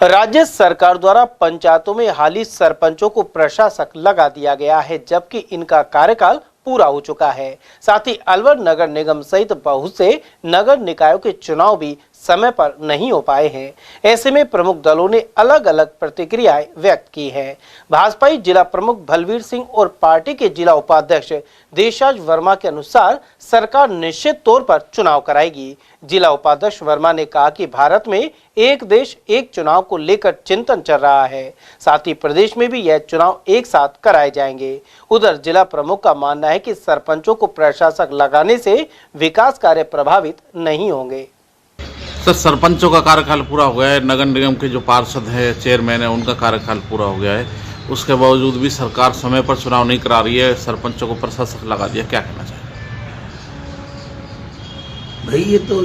राज्य सरकार द्वारा पंचायतों में हाली सरपंचों को प्रशासक लगा दिया गया है, जबकि इनका कार्यकाल पूरा हो चुका है। साथ ही अलवर नगर निगम सहित बहुत से नगर निकायों के चुनाव भी समय पर नहीं हो पाए हैं। ऐसे में प्रमुख दलों ने अलग अलग प्रतिक्रियाएं व्यक्त की हैं। भाजपाई जिला प्रमुख बलवीर सिंह और पार्टी के जिला उपाध्यक्ष देशराज वर्मा के अनुसार सरकार निश्चित तौर पर चुनाव कराएगी। जिला उपाध्यक्ष वर्मा ने कहा कि भारत में एक देश एक चुनाव को लेकर चिंतन चल रहा है, साथ ही प्रदेश में भी यह चुनाव एक साथ कराए जाएंगे। उधर जिला प्रमुख का मानना है कि सरपंचों को प्रशासक लगाने से विकास कार्य प्रभावित नहीं होंगे। सर, सरपंचों का कार्यकाल पूरा हो गया है। नगर निगम के जो पार्षद है, चेयरमैन है, उनका कार्यकाल पूरा हो गया है। उसके बावजूद भी सरकार समय पर चुनाव नहीं करा रही है, सरपंचों को प्रशासक लगा दिया। क्या कहना चाहिए भाई? ये तो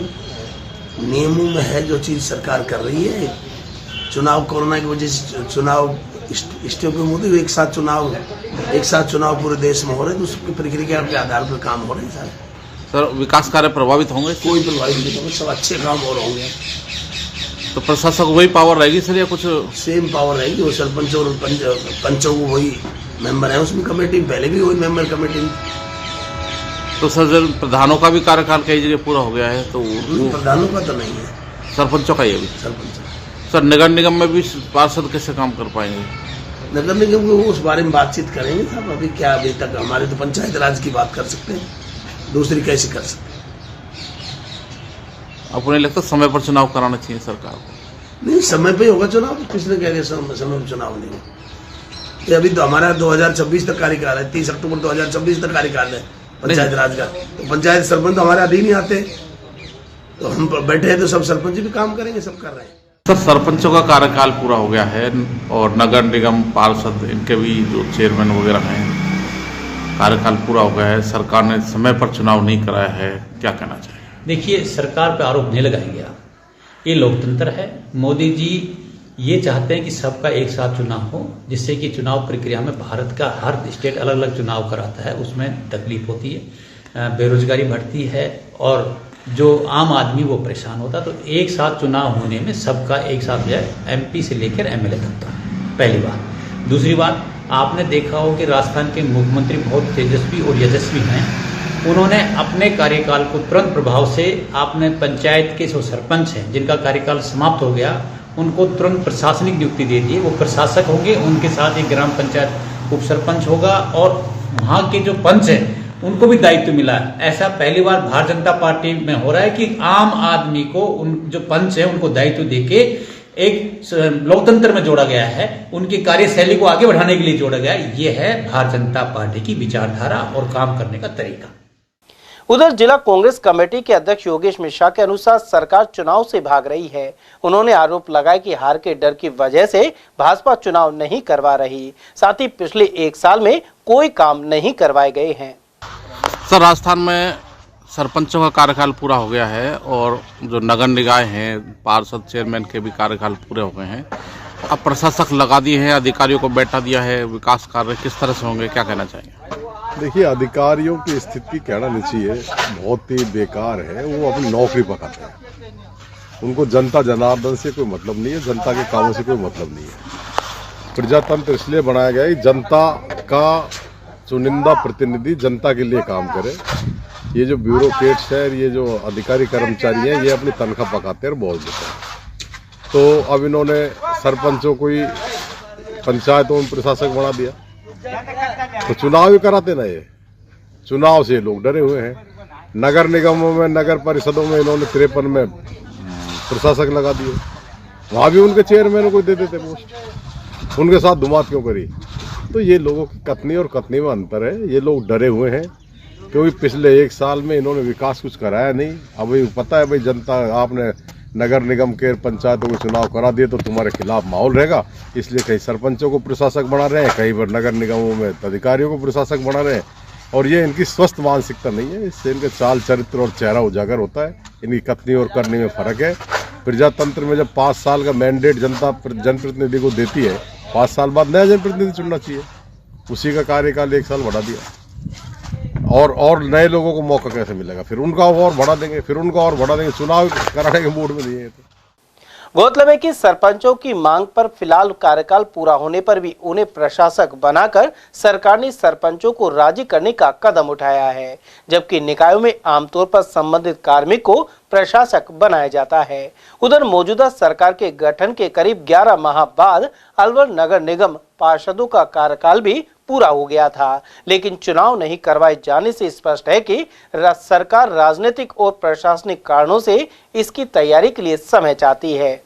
नियमों में है जो चीज सरकार कर रही है। चुनाव कोरोना की वजह से चुनाव स्टेप में मोदी एक साथ चुनाव पूरे देश में हो रहे हैं, तो उसकी प्रक्रिया के आधार पर काम हो रहे हैं सारे। सर, विकास कार्य प्रभावित होंगे? कोई प्रभावित नहीं होंगे, सब अच्छे काम और होंगे। तो प्रशासक वही पावर रहेगी सर, या कुछ सेम पावर रहेगी? वो सरपंच और पंचों को वही मेंबर है उसमें, कमेटी पहले भी वही मेंबर कमेटी। तो सर, प्रधानों का भी कार्यकाल कई जगह पूरा हो गया है, तो प्रधानों का तो नहीं है, सरपंचों का ये भी। सरपंच। सर, नगर निगम में भी पार्षद कैसे काम कर पाएंगे? नगर निगम को उस बारे में बातचीत करेंगे साहब। अभी तक हमारे तो पंचायत राज की बात कर सकते हैं, दूसरी कैसे कर सकते हैं? आपको नहीं लगता समय पर चुनाव कराना चाहिए सरकार को? नहीं, समय पे होगा चुनाव। किसने कह दिया समय पर चुनाव नहीं हो? तो अभी तो हमारा 2026 तक कार्यकाल है, 30 अक्टूबर 2026 तक कार्यकाल है पंचायत राज का। तो पंचायत सरपंच तो हमारे अधीन ही आते, तो हम बैठे हैं तो सब सरपंच भी काम करेंगे, सब कर रहे हैं। सर, सरपंचों का कार्यकाल पूरा हो गया है और नगर निगम पार्षद इनके भी जो चेयरमैन वगैरह हैं, कार्यकाल पूरा हो गया है। सरकार ने समय पर चुनाव नहीं कराया है, क्या कहना चाहिए? देखिए, सरकार पर आरोप नहीं लगाया गया, ये लोकतंत्र है। मोदी जी ये चाहते हैं कि सबका एक साथ चुनाव हो, जिससे कि चुनाव प्रक्रिया में भारत का हर स्टेट अलग अलग चुनाव कराता है, उसमें तकलीफ होती है, बेरोजगारी बढ़ती है और जो आम आदमी वो परेशान होता है। तो एक साथ चुनाव होने में सबका एक साथ जो है MP से लेकर MLA तक का, पहली बात। दूसरी बात, आपने देखा हो कि राजस्थान के मुख्यमंत्री बहुत तेजस्वी और यशस्वी हैं। उन्होंने अपने कार्यकाल को तुरंत प्रभाव से, आपने पंचायत के जो सरपंच हैं जिनका कार्यकाल समाप्त हो गया, उनको तुरंत प्रशासनिक नियुक्ति दे दी। वो प्रशासक होंगे, उनके साथ एक ग्राम पंचायत उप सरपंच होगा और वहाँ के जो पंच हैं उनको भी दायित्व मिला है। ऐसा पहली बार भारतीय जनता पार्टी में हो रहा है कि आम आदमी को, उन जो पंच है उनको दायित्व देके एक लोकतंत्र में जोड़ा गया है, उनकी कार्यशैली को आगे बढ़ाने के लिए जोड़ा गया है। ये है भारतीय जनता पार्टी की विचारधारा और काम करने का तरीका। उधर जिला कांग्रेस कमेटी के अध्यक्ष योगेश मिश्रा के अनुसार सरकार चुनाव से भाग रही है। उन्होंने आरोप लगाया कि हार के डर की वजह से भाजपा चुनाव नहीं करवा रही, साथ ही पिछले एक साल में कोई काम नहीं करवाए गए हैं। सर, राजस्थान में सरपंचों का कार्यकाल पूरा हो गया है और जो नगर निकाय हैं, पार्षद चेयरमैन के भी कार्यकाल पूरे हो गए हैं। अब प्रशासक लगा दिए हैं, अधिकारियों को बैठा दिया है। विकास कार्य किस तरह से होंगे, क्या कहना चाहिए? देखिए, अधिकारियों की स्थिति कहना नहीं चाहिए, बहुत ही बेकार है। वो अपनी नौकरी पकाते हैं, उनको जनता जनार्दन से कोई मतलब नहीं है, जनता के कामों से कोई मतलब नहीं है। प्रजातंत्र इसलिए बनाया गया है कि जनता का चुनिंदा प्रतिनिधि जनता के लिए काम करे। ये जो ब्यूरोक्रेट्स है, ये जो अधिकारी कर्मचारी हैं, ये अपनी तनख्वाह पकाते हैं और बोल देते हैं। तो अब इन्होंने सरपंचों को ही पंचायतों में प्रशासक बना दिया, तो चुनाव ही कराते ना। ये चुनाव से लोग डरे हुए हैं। नगर निगमों में, नगर परिषदों में इन्होंने 53 में प्रशासक लगा दिए, वहां भी उनके चेयरमैन को दे देते पोस्ट। उनके साथ धुमात क्यों करी? तो ये लोगों की कथनी और कथनी में अंतर है। ये लोग डरे हुए हैं क्योंकि पिछले एक साल में इन्होंने विकास कुछ कराया नहीं। अब पता है भाई, जनता, आपने नगर निगम के पंचायतों को चुनाव करा दिए तो तुम्हारे खिलाफ माहौल रहेगा, इसलिए कई सरपंचों को प्रशासक बना रहे हैं, कई बार नगर निगमों में अधिकारियों को प्रशासक बना रहे हैं। और ये इनकी स्वस्थ मानसिकता नहीं है, इससे इनके चाल चरित्र और चेहरा उजागर होता है। इनकी कथनी और करनी में फर्क है। प्रजातंत्र में जब 5 साल का मैंडेट जनता जनप्रतिनिधि को देती है, 5 साल बाद नया जनप्रतिनिधि चुनना चाहिए। उसी का कार्यकाल 1 साल बढ़ा दिया और नए लोगों को मौका कैसे मिलेगा? फिर उनका और बढ़ा देंगे, फिर उनका और बढ़ा देंगे। चुनाव कराने के मूड में नहीं है। गौरतलब है कि सरपंचों की मांग पर फिलहाल कार्यकाल पूरा होने पर भी उन्हें प्रशासक बनाकर सरकार ने सरपंचों को राजी करने का कदम उठाया है, जबकि निकायों में आमतौर पर संबंधित कार्मिक को प्रशासक बनाया जाता है। उधर मौजूदा सरकार के गठन के करीब 11 माह बाद अलवर नगर निगम पार्षदों का कार्यकाल भी पूरा हो गया था, लेकिन चुनाव नहीं करवाए जाने से स्पष्ट है कि सरकार राजनीतिक और प्रशासनिक कारणों से इसकी तैयारी के लिए समय चाहती है।